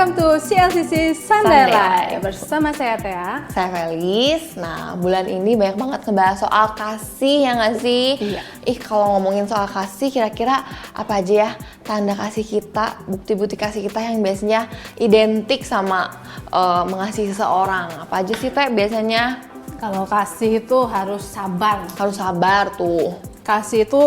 welcome to CLCC Sunday Live. Bersama saya Thea. Saya Felis. Nah, bulan ini banyak banget ngebahas soal kasih, ya nggak sih? Iya. Kalau ngomongin soal kasih, kira-kira apa aja ya tanda kasih kita, bukti-bukti kasih kita yang biasanya identik sama mengasihi seseorang? Apa aja sih, Teh, biasanya? Kalau kasih itu harus sabar. Harus sabar tuh. Kasih itu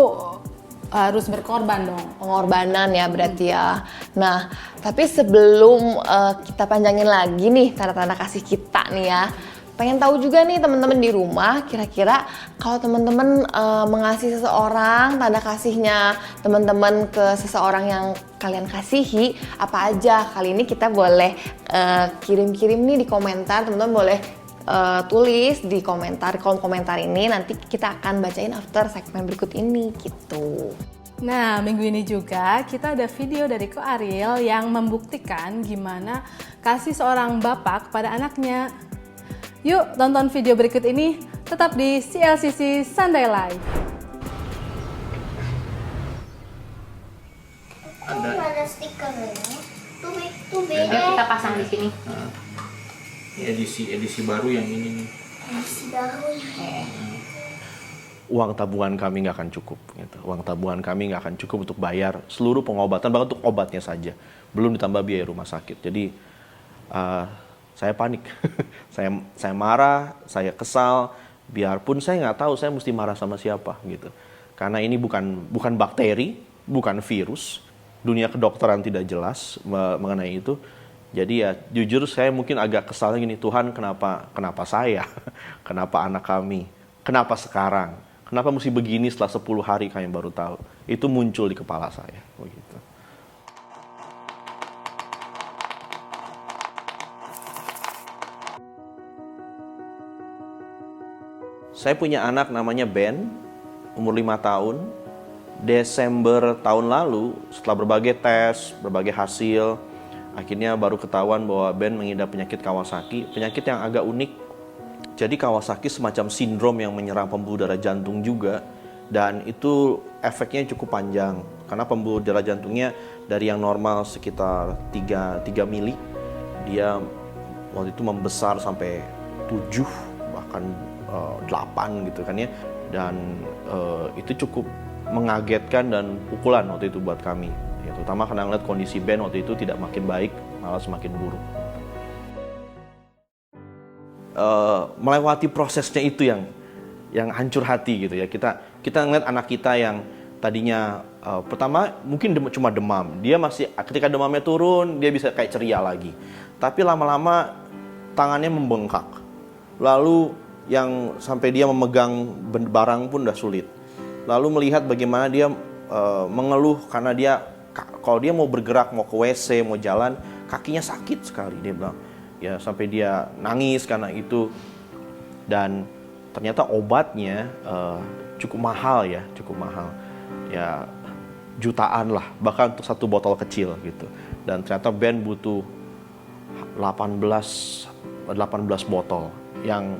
harus berkorban dong. Pengorbanan ya berarti ya. Nah, tapi sebelum kita panjangin lagi nih tanda-tanda kasih kita nih ya, pengen tahu juga nih teman-teman di rumah, kira-kira kalau teman-teman mengasihi seseorang, tanda kasihnya teman-teman ke seseorang yang kalian kasihi apa aja? Kali ini kita boleh kirim-kirim nih di komentar, teman-teman boleh tulis di kolom komentar ini, nanti kita akan bacain after segmen berikut ini gitu. Nah, minggu ini juga kita ada video dari Ko Ariel yang membuktikan gimana kasih seorang bapak kepada anaknya. Yuk tonton video berikut ini, tetap di CLCC Sunday Live. Ada stikernya. Tuh beda. Kita pasang di sini. Edisi baru yang ini nih. Edisi baru. Uang tabungan kami nggak akan cukup. Gitu. Uang tabungan kami nggak akan cukup untuk bayar seluruh pengobatan, bahkan untuk obatnya saja. Belum ditambah biaya rumah sakit. Jadi saya panik. saya marah, saya kesal. Biarpun saya nggak tahu saya mesti marah sama siapa gitu. Karena ini bukan bakteri, bukan virus. Dunia kedokteran tidak jelas mengenai itu. Jadi ya jujur saya mungkin agak kesalnya gini, Tuhan kenapa saya? Kenapa anak kami? Kenapa sekarang? Kenapa mesti begini setelah 10 hari kami baru tahu? Itu muncul di kepala saya. Begitu. Saya punya anak namanya Ben, umur 5 tahun. Desember tahun lalu, setelah berbagai tes, berbagai hasil, akhirnya baru ketahuan bahwa Ben mengidap penyakit Kawasaki, penyakit yang agak unik. Jadi Kawasaki semacam sindrom yang menyerang pembuluh darah jantung juga, dan itu efeknya cukup panjang karena pembuluh darah jantungnya dari yang normal sekitar 3 mili, dia waktu itu membesar sampai 7 bahkan 8 gitu kan ya, dan itu cukup mengagetkan dan pukulan waktu itu buat kami. Ya, terutama karena ngeliat kondisi Ben waktu itu tidak makin baik, malah semakin buruk. Melewati prosesnya itu yang hancur hati gitu ya. Kita ngeliat anak kita yang tadinya pertama mungkin cuma demam, dia masih ketika demamnya turun dia bisa kayak ceria lagi. Tapi lama-lama tangannya membengkak. Lalu yang sampai dia memegang barang pun udah sulit. Lalu melihat bagaimana dia mengeluh karena dia kalau dia mau bergerak, mau ke WC, mau jalan, kakinya sakit sekali, dia bilang. Ya, sampai dia nangis karena itu. Dan ternyata obatnya cukup mahal ya, ya jutaan lah, bahkan untuk satu botol kecil gitu. Dan ternyata Ben butuh 18 botol yang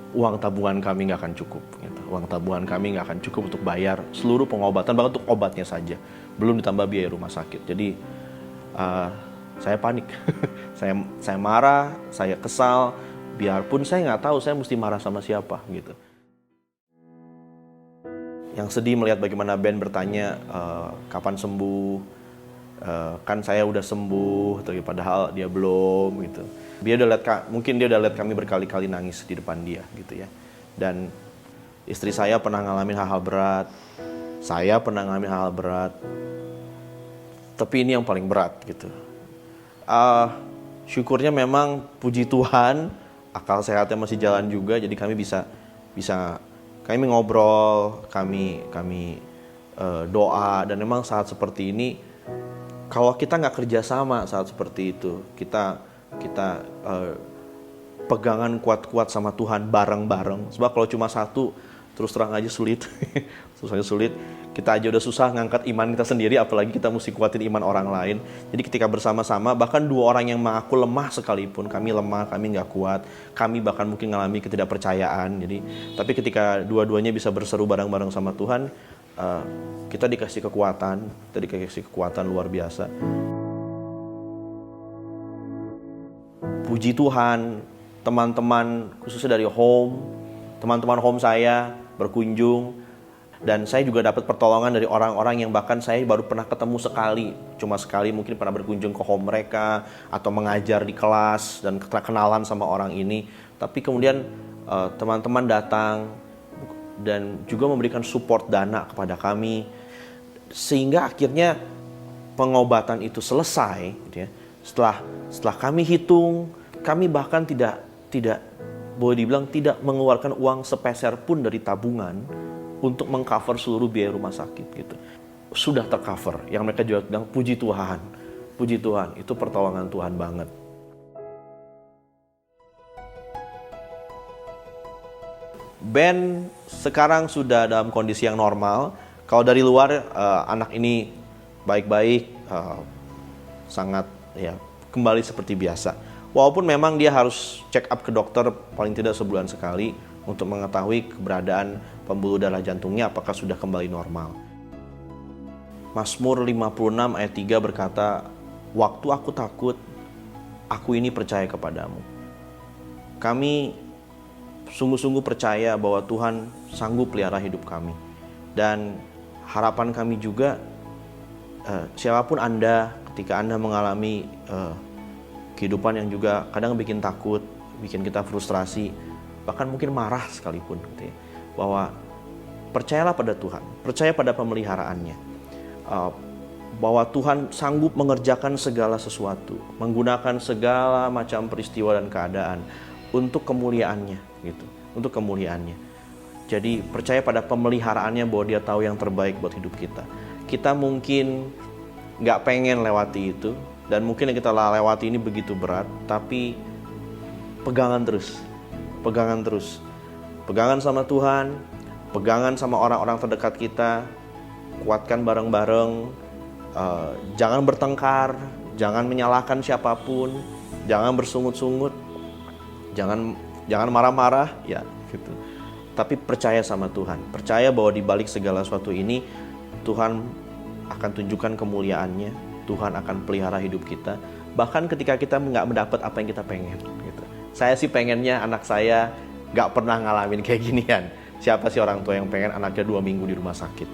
uang tabungan kami nggak akan cukup. Gitu. Uang tabungan kami nggak akan cukup untuk bayar seluruh pengobatan, bahkan untuk obatnya saja. Belum ditambah biaya rumah sakit. Jadi saya panik. saya marah, saya kesal. Biarpun saya nggak tahu saya mesti marah sama siapa gitu. Yang sedih melihat bagaimana Ben bertanya kapan sembuh. Kan saya udah sembuh, padahal dia belum gitu. Mungkin dia udah lihat kami berkali-kali nangis di depan dia gitu ya. Dan istri saya pernah ngalamin hal-hal berat, saya pernah ngalamin hal-hal berat, tapi ini yang paling berat gitu. Syukurnya memang puji Tuhan akal sehatnya masih jalan juga, jadi kami bisa kami ngobrol, kami doa, dan memang saat seperti ini kalau kita nggak kerjasama saat seperti itu, kita pegangan kuat-kuat sama Tuhan bareng-bareng. Sebab kalau cuma satu, terus terang aja sulit. Kita aja udah susah ngangkat iman kita sendiri, apalagi kita mesti kuatin iman orang lain. Jadi ketika bersama-sama, bahkan dua orang yang mengaku lemah sekalipun, kami lemah, kami nggak kuat, kami bahkan mungkin mengalami ketidakpercayaan. Tapi ketika dua-duanya bisa berseru bareng-bareng sama Tuhan, kita dikasih kekuatan luar biasa. puji Tuhan, teman-teman khususnya dari home, teman-teman home saya berkunjung, dan saya juga dapat pertolongan dari orang-orang yang bahkan saya baru pernah ketemu sekali, cuma sekali mungkin pernah berkunjung ke home mereka atau mengajar di kelas dan kenalan sama orang ini. Tapi kemudian teman-teman datang dan juga memberikan support dana kepada kami, sehingga akhirnya pengobatan itu selesai gitu ya. Setelah kami hitung, kami bahkan tidak boleh dibilang tidak mengeluarkan uang sepeser pun dari tabungan untuk mengcover seluruh biaya rumah sakit gitu. Sudah tercover. Yang mereka juga bilang puji Tuhan. Puji Tuhan, itu pertolongan Tuhan banget. Ben sekarang sudah dalam kondisi yang normal. Kalau dari luar anak ini baik-baik, sangat ya kembali seperti biasa. Walaupun memang dia harus check up ke dokter paling tidak sebulan sekali untuk mengetahui keberadaan pembuluh darah jantungnya apakah sudah kembali normal. Mazmur 56 ayat 3 berkata, "Waktu aku takut, aku ini percaya kepadamu." Kami sungguh-sungguh percaya bahwa Tuhan sanggup pelihara hidup kami. Dan harapan kami juga, siapapun Anda ketika Anda mengalami kehidupan yang juga kadang bikin takut, bikin kita frustrasi, bahkan mungkin marah sekalipun gitu ya, bahwa percayalah pada Tuhan, percaya pada pemeliharaannya, bahwa Tuhan sanggup mengerjakan segala sesuatu, menggunakan segala macam peristiwa dan keadaan untuk kemuliaannya gitu, untuk kemuliaannya. Jadi percaya pada pemeliharaannya bahwa Dia tahu yang terbaik buat hidup kita. Kita mungkin nggak pengen lewati itu, dan mungkin yang kita lewati ini begitu berat, tapi pegangan terus, pegangan sama Tuhan, pegangan sama orang-orang terdekat kita, kuatkan bareng-bareng, jangan bertengkar, jangan menyalahkan siapapun, jangan bersungut-sungut, jangan marah-marah, ya gitu. Tapi percaya sama Tuhan, percaya bahwa di balik segala sesuatu ini Tuhan akan tunjukkan kemuliaannya. Tuhan akan pelihara hidup kita, bahkan ketika kita nggak mendapat apa yang kita pengen gitu. Saya sih pengennya anak saya nggak pernah ngalamin kayak ginian. Siapa sih orang tua yang pengen anaknya 2 minggu di rumah sakit,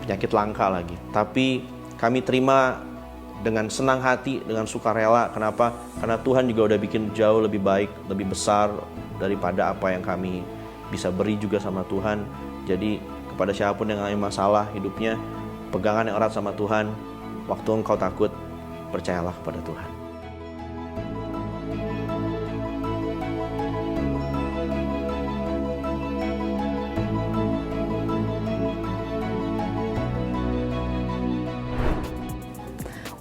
penyakit langka lagi. Tapi kami terima dengan senang hati, dengan sukarela. Kenapa? Karena Tuhan juga udah bikin jauh lebih baik, lebih besar daripada apa yang kami bisa beri juga sama Tuhan. Jadi kepada siapapun yang mengalami masalah hidupnya, pegangan yang erat sama Tuhan. Waktu engkau takut, percayalah kepada Tuhan.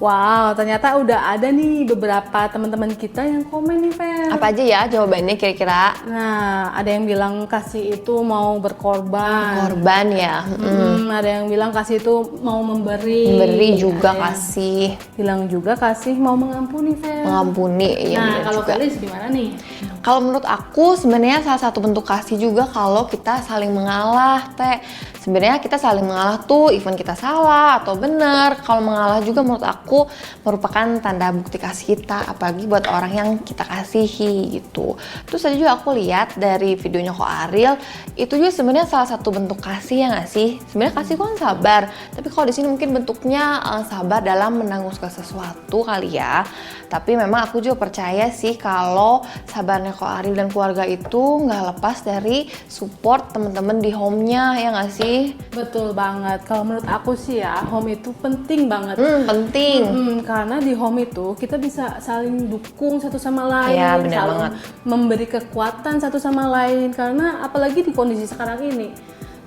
Wow, ternyata udah ada nih beberapa teman-teman kita yang komen nih, Fer. Apa aja ya jawabannya kira-kira? Nah, ada yang bilang kasih itu mau berkorban. Korban ya. Ada yang bilang kasih itu mau memberi. Memberi juga Ada yang kasih. bilang juga kasih mau mengampuni, Fer. Mengampuni, ya Nah, benar kalau juga. Felis gimana nih? Kalau menurut aku sebenarnya salah satu bentuk kasih juga kalau kita saling mengalah, Teh. Sebenarnya kita saling mengalah tuh, even kita salah atau benar. Kalau mengalah juga menurut aku merupakan tanda bukti kasih kita, apalagi buat orang yang kita kasihi gitu. Terus tadi juga aku lihat dari videonya Ko Ariel, itu juga sebenarnya salah satu bentuk kasih, ya nggak sih? Sebenarnya kasih kan sabar, tapi kalau di sini mungkin bentuknya sabar dalam menanggung segala sesuatu kali ya. Tapi memang aku juga percaya sih kalau sabarnya Ko Ariel dan keluarga itu nggak lepas dari support teman-teman di home-nya, ya nggak sih? Betul banget. Kalau menurut aku sih ya, home itu penting banget. Penting. Karena di home itu kita bisa saling dukung satu sama lain, Iya, benar saling banget. memberi kekuatan satu sama lain. Karena apalagi di kondisi sekarang ini,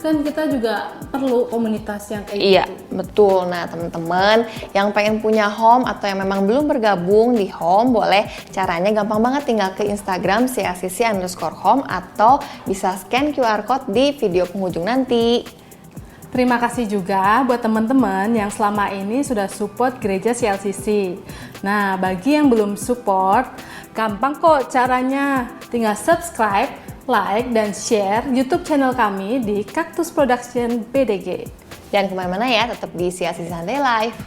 kan kita juga perlu komunitas yang kayak Iya, gitu. betul. Nah, teman-teman yang pengen punya home atau yang memang belum bergabung di home, boleh caranya gampang banget, tinggal ke Instagram @clcc_home atau bisa scan QR code di video penghujung nanti. Terima kasih juga buat teman-teman yang selama ini sudah support Gereja CLCC. Nah, bagi yang belum support, gampang kok caranya. Tinggal subscribe, like, dan share YouTube channel kami di Cactus Production PDG. Dan kemana-mana ya, tetap di CLCC Sunday Live.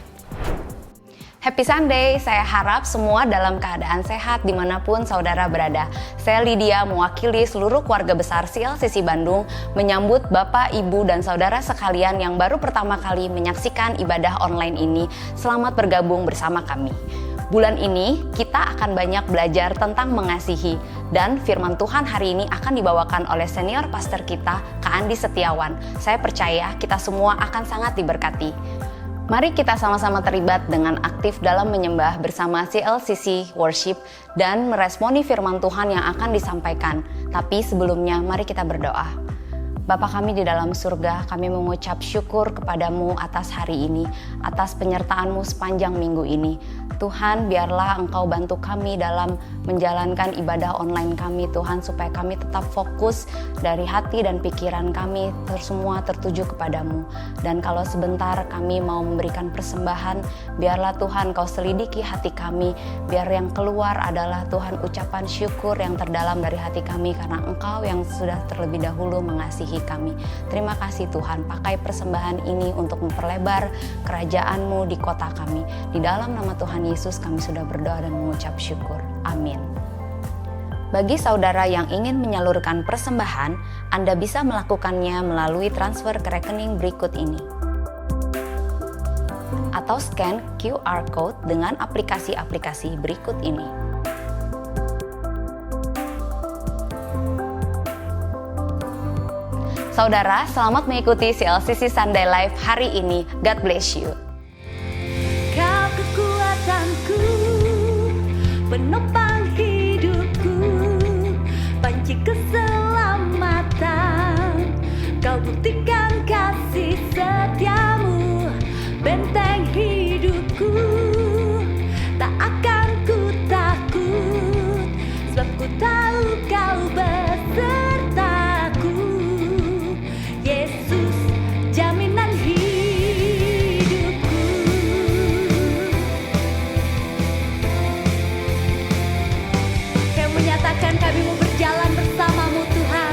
Happy Sunday, saya harap semua dalam keadaan sehat dimanapun saudara berada. Saya Lydia mewakili seluruh keluarga besar CLCC Bandung menyambut Bapak, Ibu, dan saudara sekalian yang baru pertama kali menyaksikan ibadah online ini. Selamat bergabung bersama kami. Bulan ini kita akan banyak belajar tentang mengasihi dan firman Tuhan hari ini akan dibawakan oleh senior pastor kita, Kak Andi Setiawan. Saya percaya kita semua akan sangat diberkati. Mari kita sama-sama terlibat dengan aktif dalam menyembah bersama CLCC Worship dan meresponi firman Tuhan yang akan disampaikan. Tapi sebelumnya mari kita berdoa. Bapa kami di dalam surga, kami mengucap syukur kepadamu atas hari ini, atas penyertaan-Mu sepanjang minggu ini. Tuhan, biarlah Engkau bantu kami dalam menjalankan ibadah online kami, Tuhan, supaya kami tetap fokus dari hati dan pikiran kami semua tertuju kepadamu. Dan kalau sebentar kami mau memberikan persembahan, biarlah Tuhan Kau selidiki hati kami, biar yang keluar adalah Tuhan ucapan syukur yang terdalam dari hati kami, karena Engkau yang sudah terlebih dahulu mengasihi kami. Terima kasih Tuhan, pakai persembahan ini untuk memperlebar kerajaan-Mu di kota kami. Di dalam nama Tuhan Yesus kami sudah berdoa dan mengucap syukur. Amin. Bagi saudara yang ingin menyalurkan persembahan, Anda bisa melakukannya melalui transfer ke rekening berikut ini. Atau scan QR Code dengan aplikasi-aplikasi berikut ini. Saudara, selamat mengikuti CLCC Sunday Live hari ini. God bless you. Kau kekuatanku, penopang hidupku, panci keselamatan. Kau buktikan kasih setiamu, benteng hidupku. Tak akan ku takut, sebab ku tahu Kau besertaku. Yesus, jaminan hidupku. Kau menyatakan kami mau berjalan bersamamu Tuhan.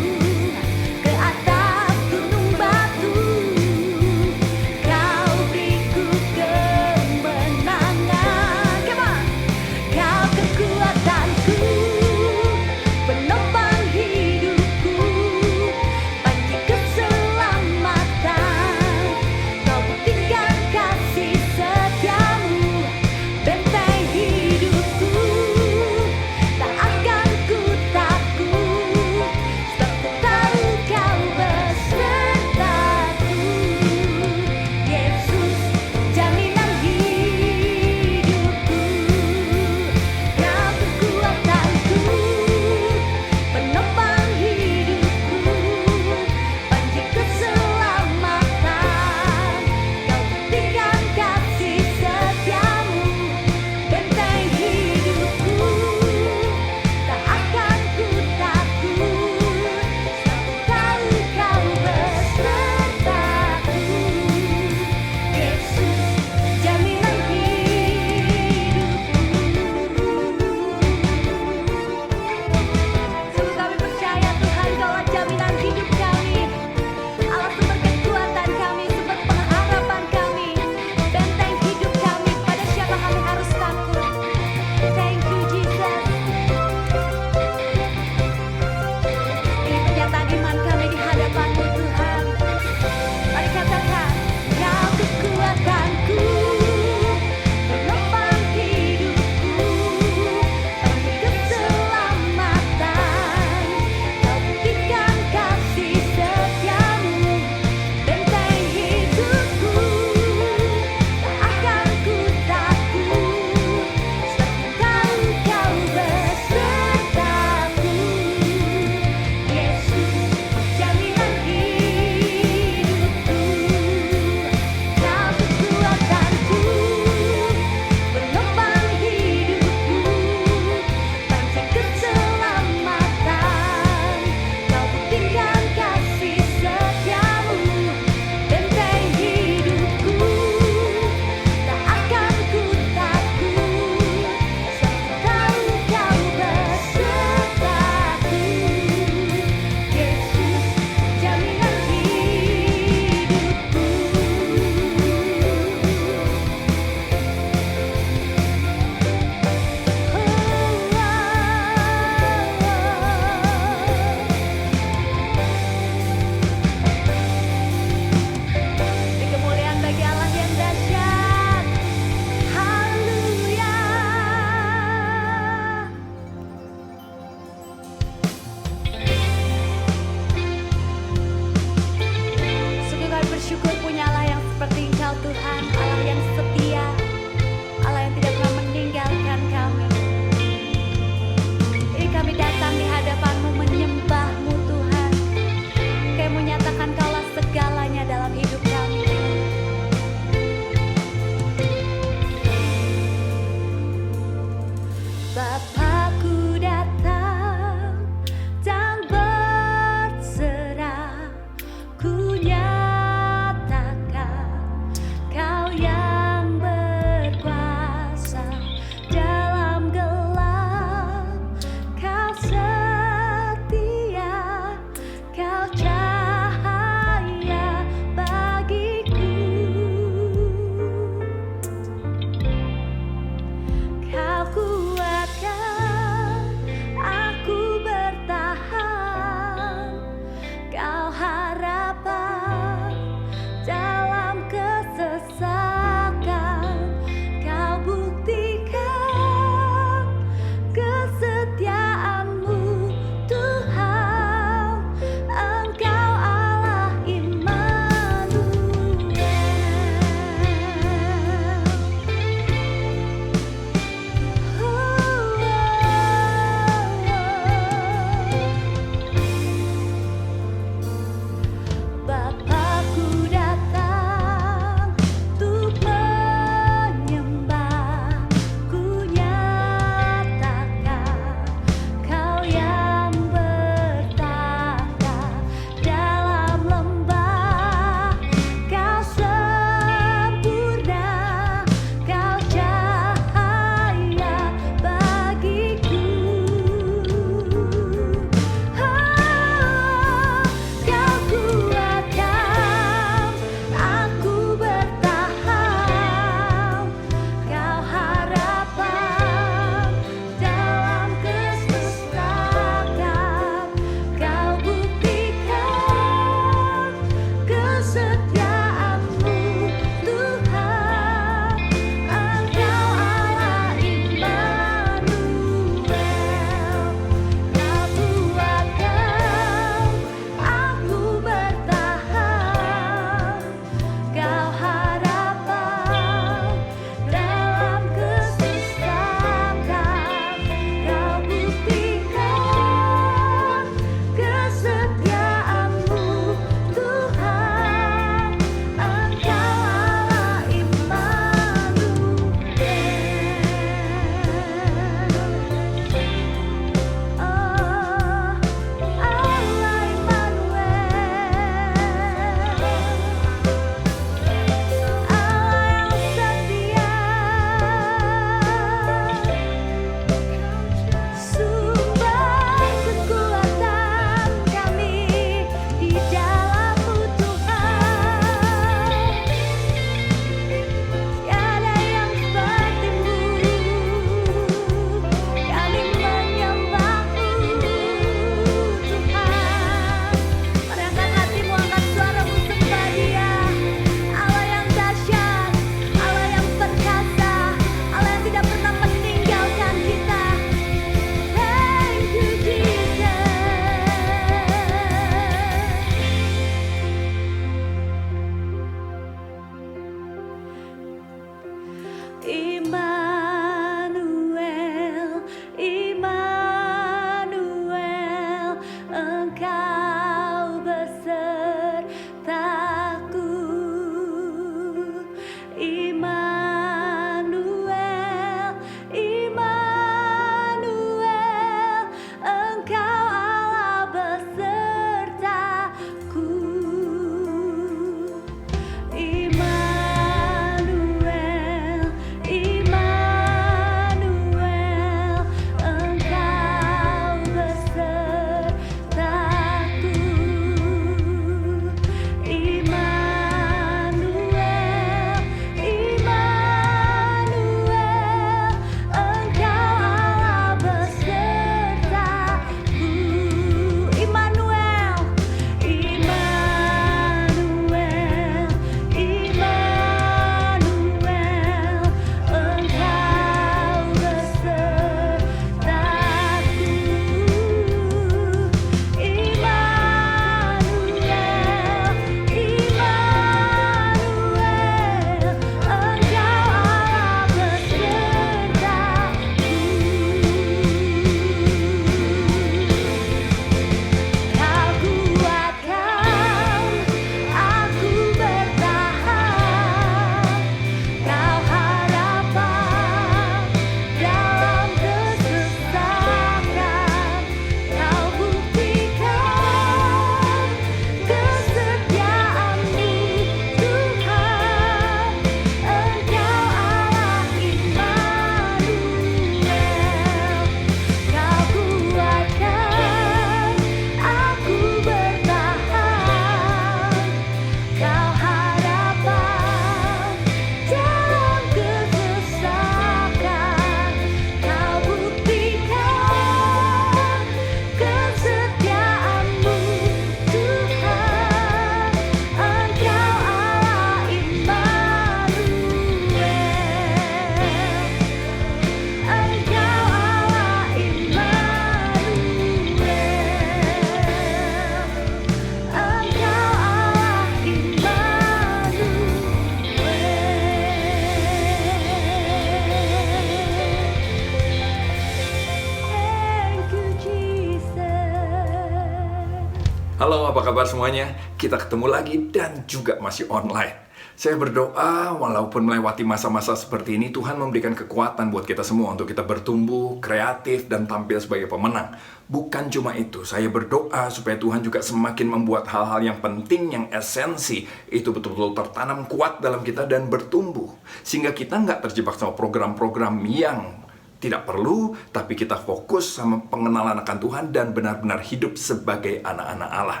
Halo, apa kabar semuanya? Kita ketemu lagi dan juga masih online. Saya berdoa walaupun melewati masa-masa seperti ini, Tuhan memberikan kekuatan buat kita semua untuk kita bertumbuh, kreatif, dan tampil sebagai pemenang. Bukan cuma itu, saya berdoa supaya Tuhan juga semakin membuat hal-hal yang penting, yang esensi, itu betul-betul tertanam kuat dalam kita dan bertumbuh. Sehingga kita nggak terjebak sama program-program yang tidak perlu, tapi kita fokus sama pengenalan akan Tuhan dan benar-benar hidup sebagai anak-anak Allah.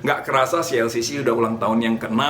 Nggak kerasa CLCC udah ulang tahun yang ke-6.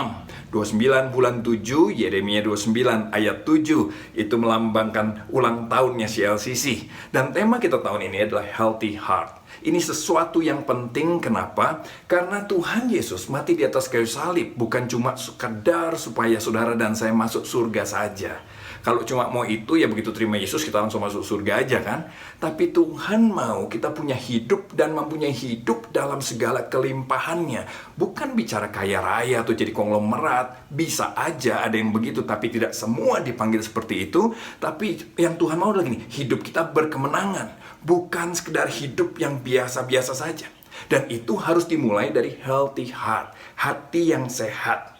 29 bulan 7, Yeremia 29 ayat 7. Itu melambangkan ulang tahunnya CLCC. Dan tema kita tahun ini adalah Healthy Heart. Ini sesuatu yang penting, kenapa? Karena Tuhan Yesus mati di atas kayu salib bukan cuma sekedar supaya saudara dan saya masuk surga saja. Kalau cuma mau itu, ya begitu terima Yesus kita langsung masuk surga aja kan. Tapi Tuhan mau kita punya hidup dan mempunyai hidup dalam segala kelimpahannya. Bukan bicara kaya raya atau jadi konglomerat. Bisa aja ada yang begitu, tapi tidak semua dipanggil seperti itu. Tapi yang Tuhan mau adalah gini, hidup kita berkemenangan. Bukan sekedar hidup yang biasa-biasa saja. Dan itu harus dimulai dari healthy heart. Hati yang sehat.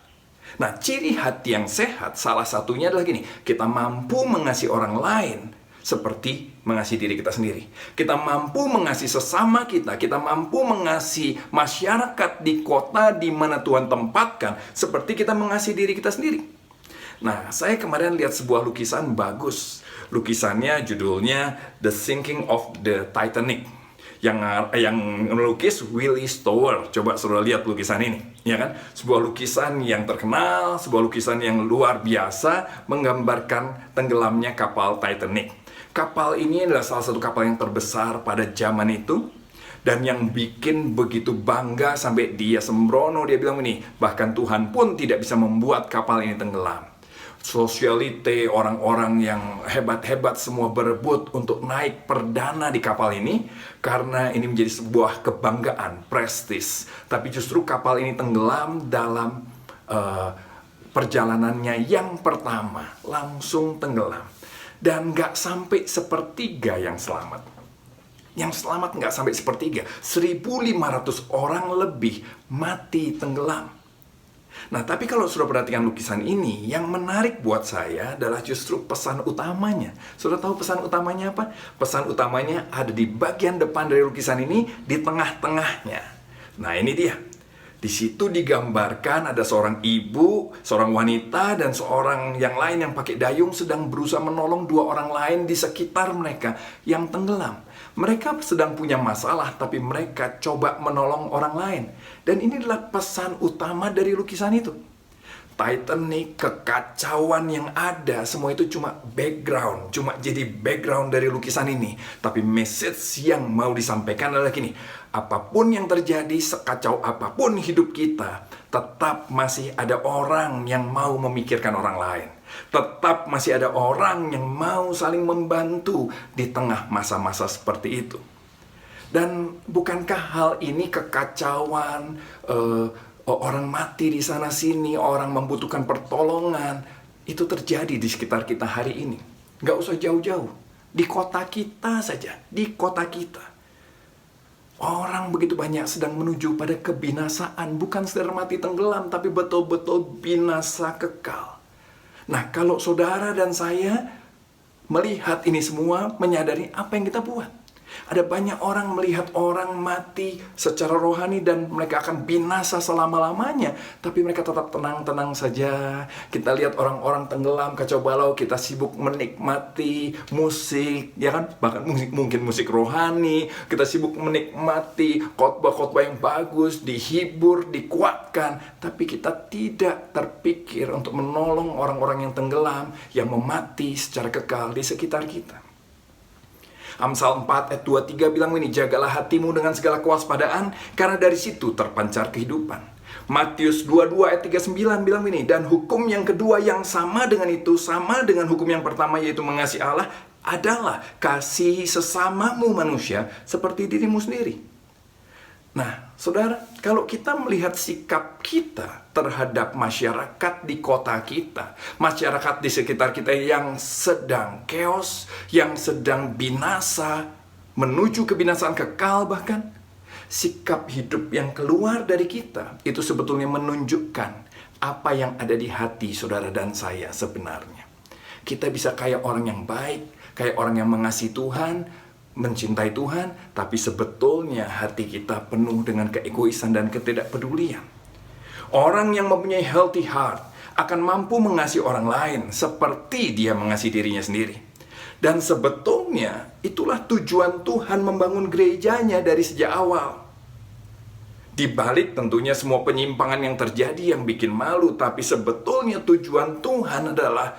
Nah, ciri hati yang sehat salah satunya adalah gini, kita mampu mengasihi orang lain seperti mengasihi diri kita sendiri. Kita mampu mengasihi sesama kita mampu mengasihi masyarakat di kota di mana Tuhan tempatkan seperti kita mengasihi diri kita sendiri. Nah, saya kemarin lihat sebuah lukisan bagus. Lukisannya judulnya The Sinking of the Titanic. Yang melukis Willie Stower. Coba saudara lihat lukisan ini, ya kan? Sebuah lukisan yang terkenal, sebuah lukisan yang luar biasa menggambarkan tenggelamnya kapal Titanic. Kapal ini adalah salah satu kapal yang terbesar pada zaman itu. Dan yang bikin begitu bangga sampai dia sembrono, dia bilang ini, bahkan Tuhan pun tidak bisa membuat kapal ini tenggelam. Sosialite, orang-orang yang hebat-hebat semua berebut untuk naik perdana di kapal ini karena ini menjadi sebuah kebanggaan, prestis. Tapi justru kapal ini tenggelam dalam perjalanannya yang pertama, langsung tenggelam. Dan nggak sampai sepertiga yang selamat. Yang selamat nggak sampai sepertiga, 1.500 orang lebih mati tenggelam. Nah, tapi kalau sudah perhatikan lukisan ini, yang menarik buat saya adalah justru pesan utamanya. Sudah tahu pesan utamanya apa? Pesan utamanya ada di bagian depan dari lukisan ini, di tengah-tengahnya. Nah, ini dia. Di situ digambarkan ada seorang ibu, seorang wanita, dan seorang yang lain yang pakai dayung sedang berusaha menolong dua orang lain di sekitar mereka yang tenggelam. Mereka sedang punya masalah, tapi mereka coba menolong orang lain. Dan ini adalah pesan utama dari lukisan itu. Titanic, kekacauan yang ada, semua itu cuma background. Cuma jadi background dari lukisan ini. Tapi message yang mau disampaikan adalah gini. Apapun yang terjadi, sekacau apapun hidup kita, tetap masih ada orang yang mau memikirkan orang lain. Tetap masih ada orang yang mau saling membantu di tengah masa-masa seperti itu. Dan bukankah hal ini kekacauan, orang mati di sana-sini, orang membutuhkan pertolongan, itu terjadi di sekitar kita hari ini. Nggak usah jauh-jauh. Di kota kita saja, di kota kita. Orang begitu banyak sedang menuju pada kebinasaan. Bukan sekedar mati tenggelam, tapi betul-betul binasa kekal. Nah, kalau saudara dan saya melihat ini semua, menyadari apa yang kita buat. Ada banyak orang melihat orang mati secara rohani dan mereka akan binasa selama-lamanya. Tapi mereka tetap tenang-tenang saja. Kita lihat orang-orang tenggelam, kacau balau, kita sibuk menikmati musik, ya kan? Bahkan mungkin musik rohani. Kita sibuk menikmati khotbah-khotbah yang bagus, dihibur, dikuatkan. Tapi kita tidak terpikir untuk menolong orang-orang yang tenggelam, yang memati secara kekal di sekitar kita. Amsal 4 ayat 2-3 bilang ini, jagalah hatimu dengan segala kewaspadaan, karena dari situ terpancar kehidupan. Matius 22 ayat 39 bilang ini, dan hukum yang kedua yang sama dengan itu, sama dengan hukum yang pertama yaitu mengasihi Allah, adalah kasihi sesamamu manusia seperti dirimu sendiri. Nah, saudara, kalau kita melihat sikap kita terhadap masyarakat di kota kita, masyarakat di sekitar kita yang sedang chaos, yang sedang binasa, menuju kebinasaan kekal bahkan, sikap hidup yang keluar dari kita itu sebetulnya menunjukkan apa yang ada di hati saudara dan saya sebenarnya. Kita bisa kayak orang yang baik, kayak orang yang mengasihi Tuhan, mencintai Tuhan, tapi sebetulnya hati kita penuh dengan keegoisan dan ketidakpedulian. Orang yang mempunyai healthy heart akan mampu mengasihi orang lain seperti dia mengasihi dirinya sendiri. Dan sebetulnya itulah tujuan Tuhan membangun gerejanya dari sejak awal. Di balik tentunya semua penyimpangan yang terjadi yang bikin malu, tapi sebetulnya tujuan Tuhan adalah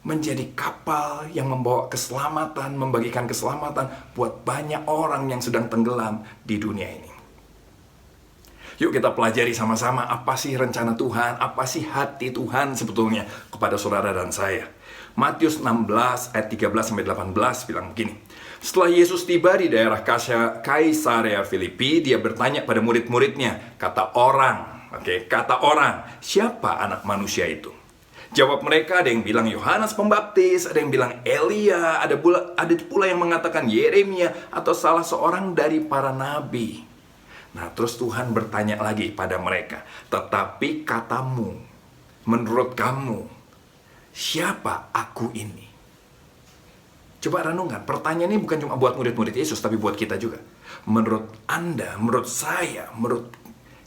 menjadi kapal yang membawa keselamatan, membagikan keselamatan buat banyak orang yang sedang tenggelam di dunia ini. Yuk kita pelajari sama-sama apa sih rencana Tuhan, apa sih hati Tuhan sebetulnya kepada saudara dan saya. Matius 16 ayat 13-18 bilang begini. Setelah Yesus tiba di daerah Kaisarea Filipi, dia bertanya pada murid-muridnya, kata orang, siapa anak manusia itu? Jawab mereka, ada yang bilang Yohanes Pembaptis, ada yang bilang Elia, ada pula yang mengatakan Yeremia atau salah seorang dari para nabi. Nah, terus Tuhan bertanya lagi pada mereka, tetapi katamu, menurut kamu, siapa aku ini? Coba renungkan, pertanyaan ini bukan cuma buat murid-murid Yesus, tapi buat kita juga. Menurut Anda, menurut saya, menurut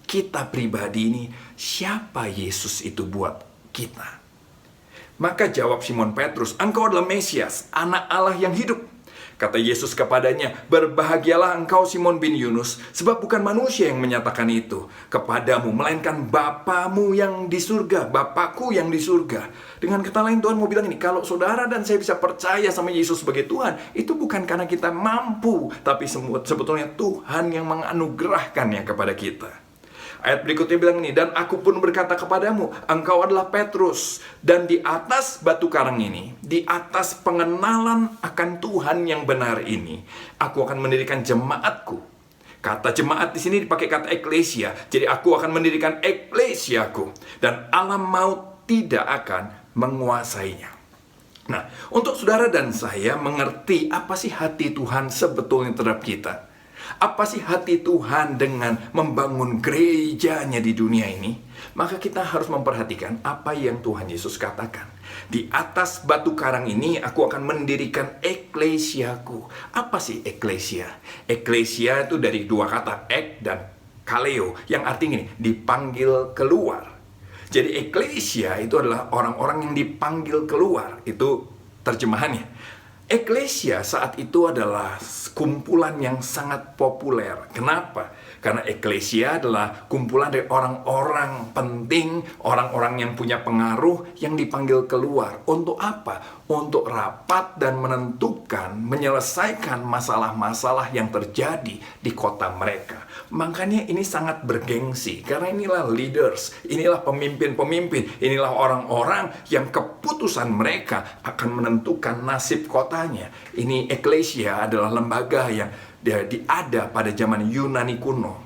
kita pribadi ini, siapa Yesus itu buat kita? Maka jawab Simon Petrus, engkau adalah Mesias, anak Allah yang hidup. Kata Yesus kepadanya, berbahagialah engkau Simon bin Yunus, sebab bukan manusia yang menyatakan itu kepadamu, melainkan Bapamu yang di surga, Bapakku yang di surga. Dengan kata lain Tuhan mau bilang ini, kalau saudara dan saya bisa percaya sama Yesus sebagai Tuhan, itu bukan karena kita mampu, tapi sebetulnya Tuhan yang menganugerahkannya kepada kita. Ayat berikutnya bilang ini, dan aku pun berkata kepadamu, engkau adalah Petrus, dan di atas batu karang ini, di atas pengenalan akan Tuhan yang benar ini, aku akan mendirikan jemaatku. Kata jemaat di sini dipakai kata eklesia, jadi aku akan mendirikan eklesiaku, dan alam maut tidak akan menguasainya. Nah, untuk saudara dan saya mengerti apa sih hati Tuhan sebetulnya terhadap kita. Apa sih hati Tuhan dengan membangun gerejanya di dunia ini? Maka kita harus memperhatikan apa yang Tuhan Yesus katakan. Di atas batu karang ini aku akan mendirikan eklesiaku. Apa sih eklesia? Eklesia itu dari dua kata, ek dan kaleo, yang artinya ini, dipanggil keluar. Jadi eklesia itu adalah orang-orang yang dipanggil keluar. Itu terjemahannya. Eklesia saat itu adalah kumpulan yang sangat populer. Kenapa? Karena eklesia adalah kumpulan dari orang-orang penting, orang-orang yang punya pengaruh yang dipanggil keluar. Untuk apa? Untuk rapat dan menentukan, menyelesaikan masalah-masalah yang terjadi di kota mereka. Makanya ini sangat bergengsi, karena inilah leaders, inilah pemimpin-pemimpin, inilah orang-orang yang keputusan mereka akan menentukan nasib kotanya. Ini eklesia adalah lembaga yang ada pada zaman Yunani kuno.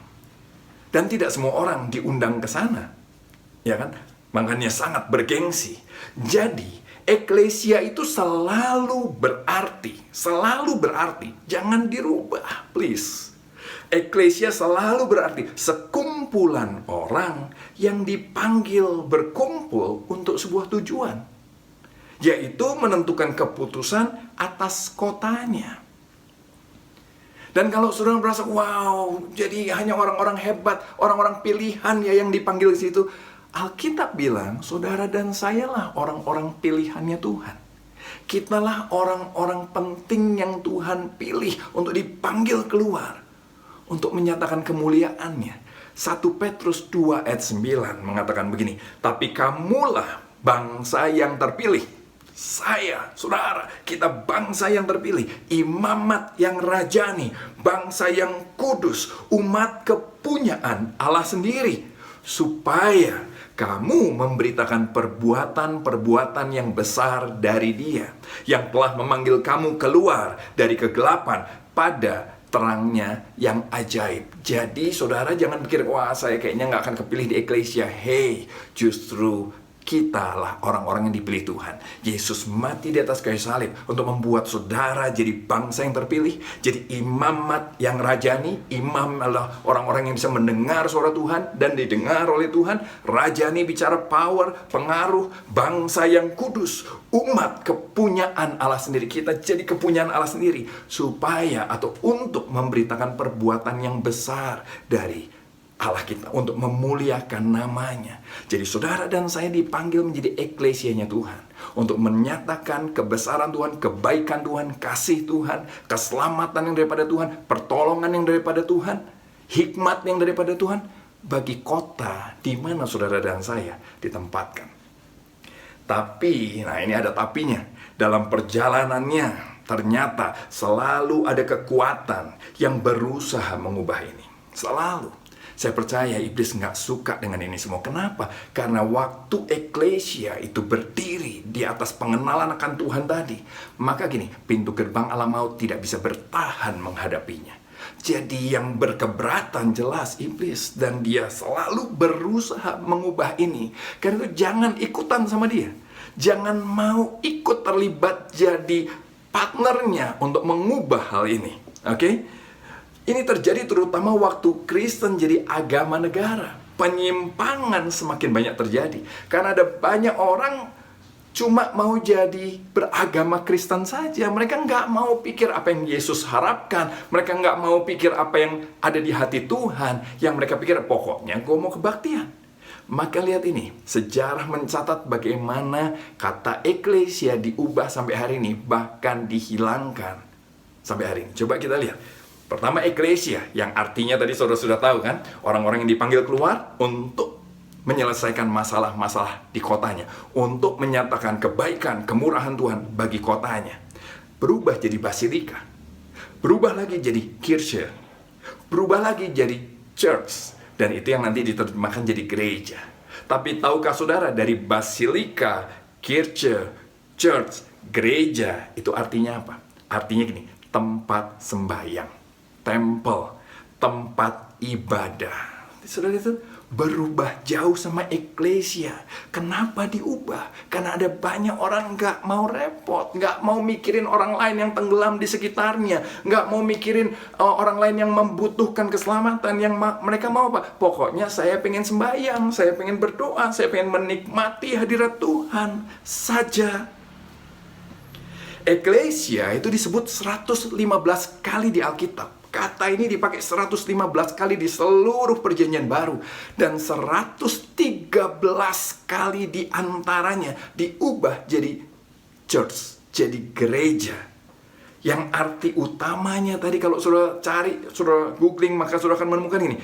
Dan tidak semua orang diundang ke sana. Ya kan? Makanya sangat bergengsi. Jadi, eklesia itu selalu berarti. Jangan dirubah, please. Eklesia selalu berarti sekumpulan orang yang dipanggil berkumpul untuk sebuah tujuan, yaitu menentukan keputusan atas kotanya. Dan kalau saudara merasa, wow, jadi hanya orang-orang hebat, orang-orang pilihan ya yang dipanggil di situ, Alkitab bilang, saudara dan saya lah orang-orang pilihannya Tuhan. Kitalah orang-orang penting yang Tuhan pilih untuk dipanggil keluar, untuk menyatakan kemuliaannya. 1 Petrus 2 ayat 9 mengatakan begini, tapi kamulah bangsa yang terpilih. Saya, saudara, kita bangsa yang terpilih, imamat yang rajani, bangsa yang kudus, umat kepunyaan Allah sendiri, supaya kamu memberitakan perbuatan-perbuatan yang besar dari Dia, yang telah memanggil kamu keluar dari kegelapan pada terangnya yang ajaib. Jadi saudara jangan pikir, wah saya kayaknya nggak akan kepilih di eklesia. Hey, justru Kitalah orang-orang yang dipilih Tuhan. Yesus mati di atas kayu salib untuk membuat saudara jadi bangsa yang terpilih, jadi imamat yang rajani. Imam adalah orang-orang yang bisa mendengar suara Tuhan dan didengar oleh Tuhan. Rajani bicara power, pengaruh, bangsa yang kudus, umat kepunyaan Allah sendiri. Kita jadi kepunyaan Allah sendiri supaya atau untuk memberitakan perbuatan yang besar dari Allah kita, untuk memuliakan namanya. Jadi saudara dan saya dipanggil menjadi eklesianya Tuhan, untuk menyatakan kebesaran Tuhan, kebaikan Tuhan, kasih Tuhan, keselamatan yang daripada Tuhan, pertolongan yang daripada Tuhan, hikmat yang daripada Tuhan, bagi kota di mana saudara dan saya ditempatkan. Tapi, nah ini ada tapinya, dalam perjalanannya ternyata selalu ada kekuatan yang berusaha mengubah ini. Selalu. Saya percaya iblis nggak suka dengan ini semua. Kenapa? Karena waktu eklesia itu berdiri di atas pengenalan akan Tuhan tadi, maka gini, pintu gerbang alam maut tidak bisa bertahan menghadapinya. Jadi yang berkeberatan jelas iblis, dan dia selalu berusaha mengubah ini. Karena itu jangan ikutan sama dia. Jangan mau ikut terlibat jadi partnernya untuk mengubah hal ini. Oke? Ini terjadi terutama waktu Kristen jadi agama negara. Penyimpangan semakin banyak terjadi. Karena ada banyak orang cuma mau jadi beragama Kristen saja. Mereka nggak mau pikir apa yang Yesus harapkan. Mereka nggak mau pikir apa yang ada di hati Tuhan. Yang mereka pikir pokoknya gue mau kebaktian. Maka lihat ini, sejarah mencatat bagaimana kata eklesia diubah sampai hari ini. Bahkan dihilangkan sampai hari ini. Coba kita lihat. Pertama, eklesia, yang artinya tadi saudara sudah tahu kan, orang-orang yang dipanggil keluar untuk menyelesaikan masalah-masalah di kotanya, untuk menyatakan kebaikan, kemurahan Tuhan bagi kotanya. Berubah jadi basilika, berubah lagi jadi Kirche, berubah lagi jadi church, dan itu yang nanti diterjemahkan jadi gereja. Tapi tahukah saudara, dari basilika, Kirche, church, gereja, itu artinya apa? Artinya gini, tempat sembahyang. Temple, tempat ibadah. Saudara itu berubah jauh sama eklesia. Kenapa diubah? Karena ada banyak orang nggak mau repot, nggak mau mikirin orang lain yang tenggelam di sekitarnya, nggak mau mikirin orang lain yang membutuhkan keselamatan. Yang mereka mau apa? Pokoknya saya pengen sembahyang, saya pengen berdoa, saya pengen menikmati hadirat Tuhan saja. Eklesia itu disebut 115 kali di Alkitab. Kata ini dipakai 115 kali di seluruh perjanjian baru. Dan 113 kali di antaranya diubah jadi church, jadi gereja. Yang arti utamanya tadi kalau saudara cari, saudara googling, maka saudara akan menemukan ini.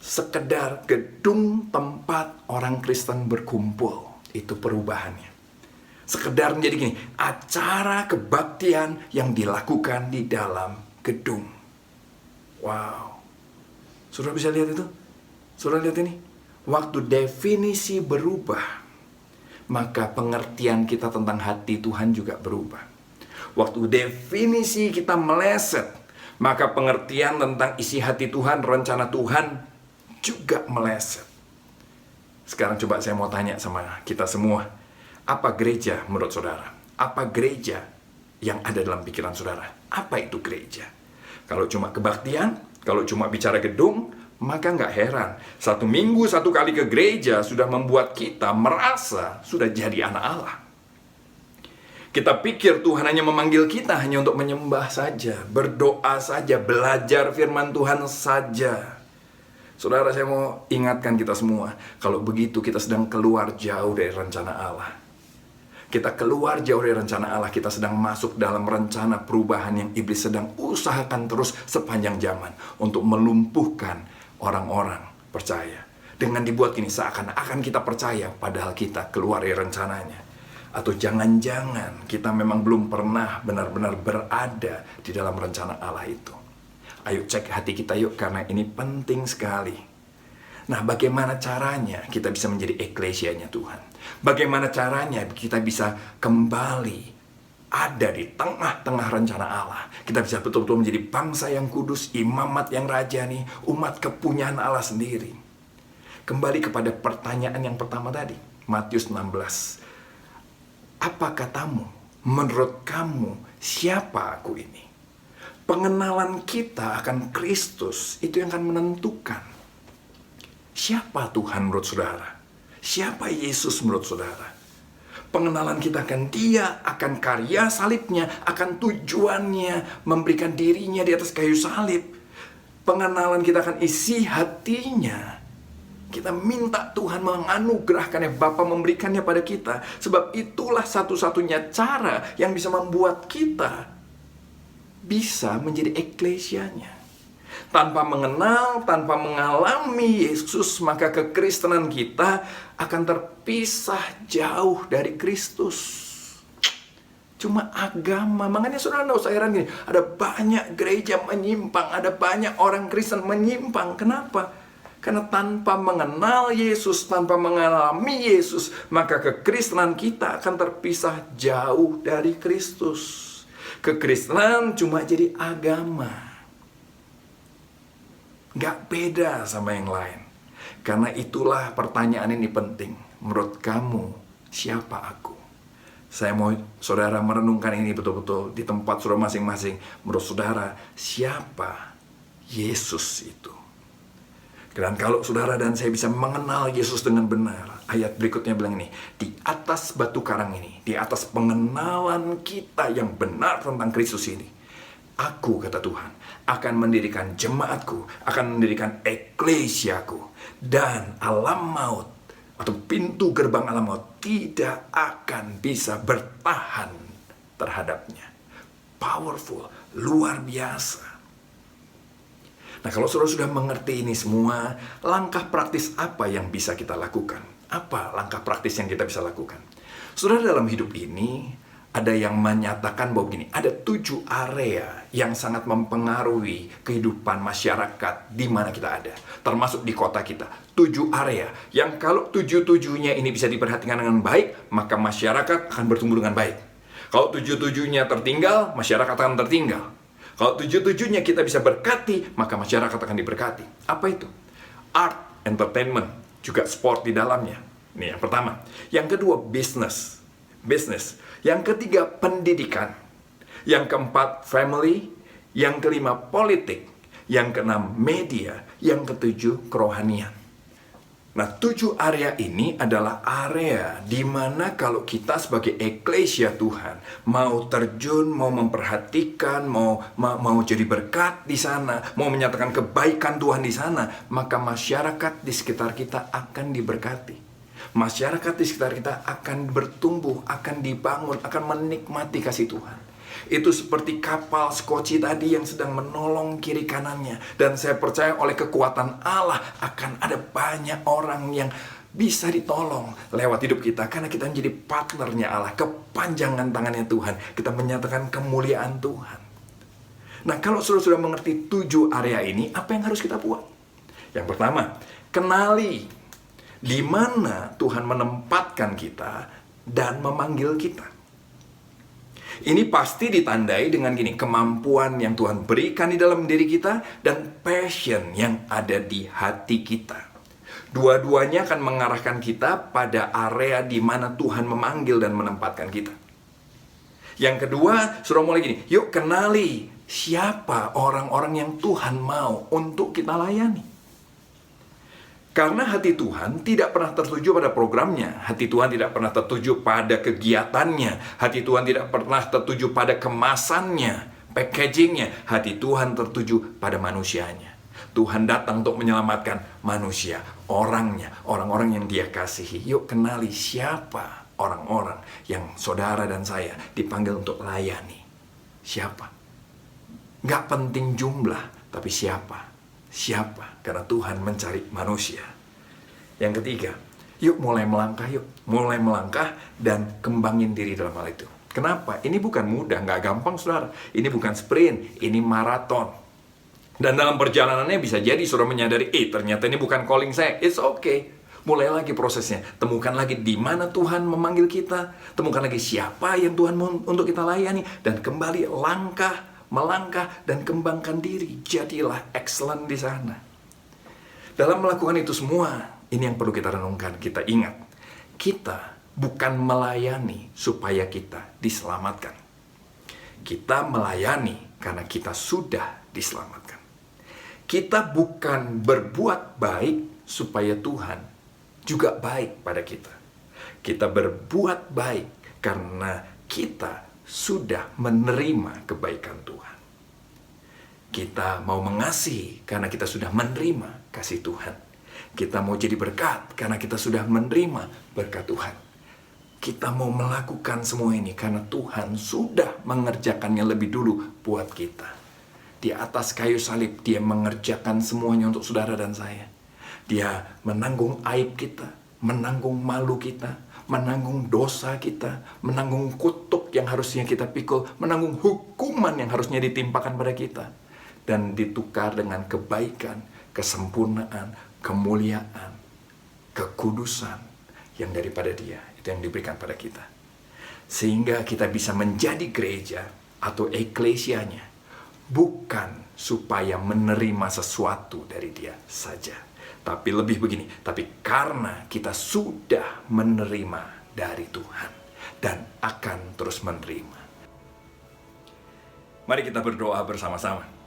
Sekedar gedung tempat orang Kristen berkumpul. Itu perubahannya. Sekedar menjadi gini, acara kebaktian yang dilakukan di dalam gedung. Wow. Saudara bisa lihat itu? Saudara lihat ini? Waktu definisi berubah, maka pengertian kita tentang hati Tuhan juga berubah. Waktu definisi kita meleset, maka pengertian tentang isi hati Tuhan, rencana Tuhan juga meleset. Sekarang coba saya mau tanya sama kita semua. Apa gereja menurut saudara? Apa gereja yang ada dalam pikiran saudara? Apa itu gereja? Kalau cuma kebaktian, kalau cuma bicara gedung, maka nggak heran. 1 minggu 1 kali ke gereja sudah membuat kita merasa sudah jadi anak Allah. Kita pikir Tuhan hanya memanggil kita hanya untuk menyembah saja, berdoa saja, belajar firman Tuhan saja. Saudara, saya mau ingatkan kita semua, kalau begitu kita sedang keluar jauh dari rencana Allah. Kita keluar jauh dari rencana Allah, kita sedang masuk dalam rencana perubahan yang iblis sedang usahakan terus sepanjang zaman untuk melumpuhkan orang-orang percaya. Dengan dibuat ini seakan-akan kita percaya, padahal kita keluar dari rencananya. Atau jangan-jangan kita memang belum pernah benar-benar berada di dalam rencana Allah itu. Ayo cek hati kita yuk, karena ini penting sekali. Nah, bagaimana caranya kita bisa menjadi eklesianya Tuhan? Bagaimana caranya kita bisa kembali ada di tengah-tengah rencana Allah? Kita bisa betul-betul menjadi bangsa yang kudus, imamat yang rajani, umat kepunyaan Allah sendiri. Kembali kepada pertanyaan yang pertama tadi. Matius 16. Apa katamu? Menurut kamu, siapa aku ini? Pengenalan kita akan Kristus itu yang akan menentukan siapa Tuhan menurut saudara. Siapa Yesus menurut saudara. Pengenalan kita akan Dia, akan karya salibnya, akan tujuannya memberikan dirinya di atas kayu salib. Pengenalan kita akan isi hatinya. Kita minta Tuhan menganugerahkannya, Bapa memberikannya pada kita. Sebab itulah satu-satunya cara yang bisa membuat kita bisa menjadi eklesianya. Tanpa mengenal, tanpa mengalami Yesus, maka kekristenan kita akan terpisah jauh dari Kristus. Cuma agama. Makanya saudara tidak usah heran gini, ada banyak gereja menyimpang, ada banyak orang Kristen menyimpang. Kenapa? Karena tanpa mengenal Yesus, tanpa mengalami Yesus, maka kekristenan kita akan terpisah jauh dari Kristus. Kekristenan cuma jadi agama. Gak beda sama yang lain. Karena itulah pertanyaan ini penting. Menurut kamu, siapa aku? Saya mau saudara merenungkan ini betul-betul di tempat saudara masing-masing. Menurut saudara, siapa Yesus itu? Dan kalau saudara dan saya bisa mengenal Yesus dengan benar, ayat berikutnya bilang ini, di atas batu karang ini, di atas pengenalan kita yang benar tentang Kristus ini, aku, kata Tuhan, akan mendirikan jemaatku, akan mendirikan eklesiaku, dan alam maut, atau pintu gerbang alam maut, tidak akan bisa bertahan terhadapnya. Powerful, luar biasa. Nah, kalau saudara sudah mengerti ini semua, langkah praktis apa yang bisa kita lakukan? Apa langkah praktis yang kita bisa lakukan? Saudara, dalam hidup ini, ada yang menyatakan bahwa begini, ada 7 area yang sangat mempengaruhi kehidupan masyarakat di mana kita ada. Termasuk di kota kita. 7 area yang kalau 7-7-nya ini bisa diperhatikan dengan baik, maka masyarakat akan bertumbuh dengan baik. Kalau 7-7-nya tertinggal, masyarakat akan tertinggal. Kalau 7-7-nya kita bisa berkati, maka masyarakat akan diberkati. Apa itu? Art, entertainment, juga sport di dalamnya. Ini yang pertama. Yang kedua, business. Yang ketiga, pendidikan. Yang keempat, family. Yang kelima, politik. Yang keenam, media. Yang ketujuh, kerohanian. Nah, 7 area ini adalah area di mana kalau kita sebagai eklesia Tuhan mau terjun, mau memperhatikan, mau jadi berkat di sana, mau menyatakan kebaikan Tuhan di sana, maka masyarakat di sekitar kita akan diberkati. Masyarakat di sekitar kita akan bertumbuh, akan dibangun, akan menikmati kasih Tuhan. Itu seperti kapal skoci tadi yang sedang menolong kiri kanannya. Dan saya percaya oleh kekuatan Allah akan ada banyak orang yang bisa ditolong lewat hidup kita. Karena kita menjadi partnernya Allah, kepanjangan tangannya Tuhan. Kita menyatakan kemuliaan Tuhan. Nah, kalau sudah mengerti 7 area ini, apa yang harus kita buat? Yang pertama, kenali di mana Tuhan menempatkan kita dan memanggil kita. Ini pasti ditandai dengan gini, kemampuan yang Tuhan berikan di dalam diri kita dan passion yang ada di hati kita. Dua-duanya akan mengarahkan kita pada area di mana Tuhan memanggil dan menempatkan kita. Yang kedua, suruh mulai gini, yuk kenali siapa orang-orang yang Tuhan mau untuk kita layani. Karena hati Tuhan tidak pernah tertuju pada programnya. Hati Tuhan tidak pernah tertuju pada kegiatannya. Hati Tuhan tidak pernah tertuju pada kemasannya, packagingnya. Hati Tuhan tertuju pada manusianya. Tuhan datang untuk menyelamatkan manusia, orangnya, orang-orang yang Dia kasihi. Yuk kenali siapa orang-orang yang saudara dan saya dipanggil untuk layani. Siapa? Gak penting jumlah, tapi siapa? Siapa? Karena Tuhan mencari manusia. Yang ketiga, yuk mulai melangkah yuk. Mulai melangkah dan kembangin diri dalam hal itu. Kenapa? Ini bukan mudah, nggak gampang saudara. Ini bukan sprint, ini maraton. Dan dalam perjalanannya bisa jadi saudara menyadari, ternyata ini bukan calling saya. It's okay. Mulai lagi prosesnya. Temukan lagi di mana Tuhan memanggil kita. Temukan lagi siapa yang Tuhan mau untuk kita layani. Dan kembali melangkah dan kembangkan diri. Jadilah excellent di sana. Dalam melakukan itu semua, ini yang perlu kita renungkan, kita ingat. kita bukan melayani supaya kita diselamatkan. Kita melayani karena kita sudah diselamatkan. Kita bukan berbuat baik supaya Tuhan juga baik pada kita. Kita berbuat baik karena kita sudah menerima kebaikan Tuhan. Kita mau mengasihi karena kita sudah menerima kasih Tuhan. Kita mau jadi berkat karena kita sudah menerima berkat Tuhan. Kita mau melakukan semua ini karena Tuhan sudah mengerjakannya lebih dulu buat kita. Di atas kayu salib, Dia mengerjakan semuanya untuk saudara dan saya. Dia menanggung aib kita, menanggung malu kita, menanggung dosa kita, menanggung kutuk yang harusnya kita pikul, menanggung hukuman yang harusnya ditimpakan pada kita. Dan ditukar dengan kebaikan, kesempurnaan, kemuliaan, kekudusan yang daripada Dia. Itu yang diberikan pada kita. Sehingga kita bisa menjadi gereja atau eklesianya. Bukan supaya menerima sesuatu dari Dia saja. Tapi lebih begini, tapi karena kita sudah menerima dari Tuhan dan akan terus menerima. Mari kita berdoa bersama-sama.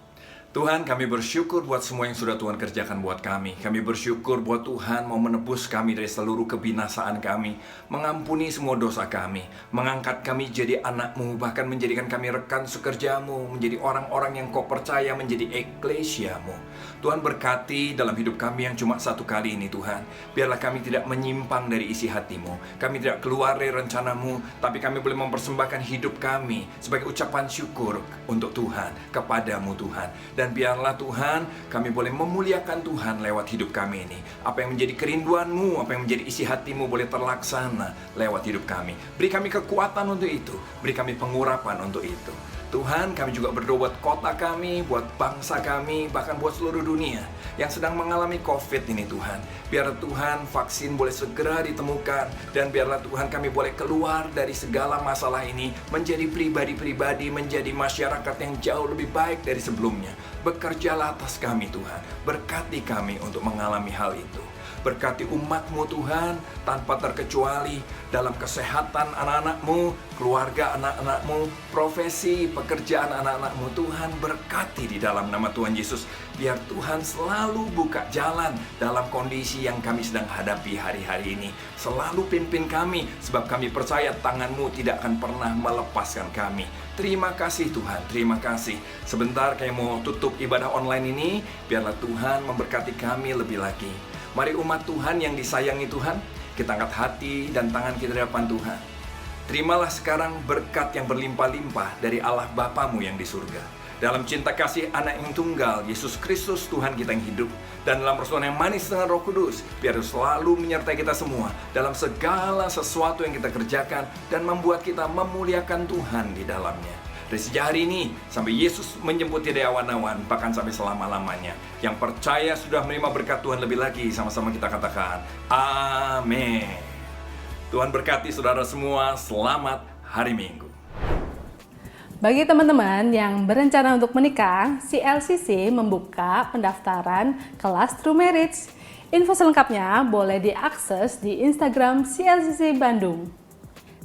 Tuhan, kami bersyukur buat semua yang sudah Tuhan kerjakan buat kami. Kami bersyukur buat Tuhan mau menebus kami dari seluruh kebinasaan kami, mengampuni semua dosa kami, mengangkat kami jadi anak-Mu, bahkan menjadikan kami rekan sekerja-Mu, menjadi orang-orang yang Kau percaya, menjadi eklesiamu. Tuhan berkati dalam hidup kami yang cuma satu kali ini Tuhan. Biarlah kami tidak menyimpang dari isi hati-Mu. Kami tidak keluar dari rencana-Mu, tapi kami boleh mempersembahkan hidup kami sebagai ucapan syukur untuk Tuhan, kepadamu Tuhan. Dan biarlah Tuhan, kami boleh memuliakan Tuhan lewat hidup kami ini. Apa yang menjadi kerinduan-Mu, apa yang menjadi isi hati-Mu boleh terlaksana lewat hidup kami. Beri kami kekuatan untuk itu, beri kami pengurapan untuk itu. Tuhan, kami juga berdoa buat kota kami, buat bangsa kami, bahkan buat seluruh dunia yang sedang mengalami COVID ini Tuhan. Biar Tuhan vaksin boleh segera ditemukan, dan biarlah Tuhan kami boleh keluar dari segala masalah ini menjadi pribadi-pribadi, menjadi masyarakat yang jauh lebih baik dari sebelumnya. Bekerjalah atas kami Tuhan, berkati kami untuk mengalami hal itu. Berkati umat-Mu Tuhan tanpa terkecuali dalam kesehatan anak-anak-Mu, keluarga anak-anak-Mu, profesi, pekerjaan anak-anak-Mu. Tuhan berkati di dalam nama Tuhan Yesus. Biar Tuhan selalu buka jalan dalam kondisi yang kami sedang hadapi hari-hari ini. Selalu pimpin kami, sebab kami percaya tangan-Mu tidak akan pernah melepaskan kami. Terima kasih Tuhan, terima kasih. Sebentar kami mau tutup ibadah online ini, biarlah Tuhan memberkati kami lebih lagi. Mari umat Tuhan yang disayangi Tuhan, kita angkat hati dan tangan kita di hadapan Tuhan. Terimalah sekarang berkat yang berlimpah-limpah dari Allah Bapamu yang di surga. Dalam cinta kasih anak yang tunggal, Yesus Kristus Tuhan kita yang hidup. Dan dalam persekutuan yang manis dengan Roh Kudus, biar selalu menyertai kita semua dalam segala sesuatu yang kita kerjakan dan membuat kita memuliakan Tuhan di dalamnya. Dari sejak hari ini sampai Yesus menjemput dari awan-awan, bahkan sampai selama-lamanya. Yang percaya sudah menerima berkat Tuhan lebih lagi, sama-sama kita katakan amin. Tuhan berkati saudara semua. Selamat hari Minggu. Bagi teman-teman yang berencana untuk menikah, CLCC membuka pendaftaran kelas True Marriage. Info selengkapnya boleh diakses di Instagram CLCC Bandung.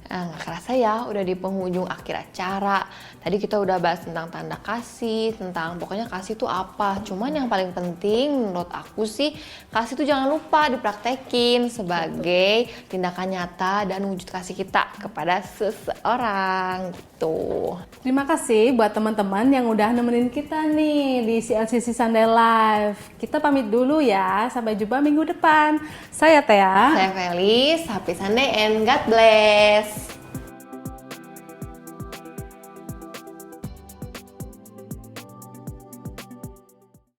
Nggak kerasa ya, udah di penghujung akhir acara. Tadi kita udah bahas tentang tanda kasih, tentang pokoknya kasih itu apa. Cuman yang paling penting menurut aku sih, kasih itu jangan lupa dipraktekin sebagai tindakan nyata dan wujud kasih kita kepada seseorang gitu. Terima kasih buat teman-teman yang udah nemenin kita nih di CLCC Sunday Live. Kita pamit dulu ya, sampai jumpa minggu depan. Saya Thea. Saya Felis, happy Sunday and God bless.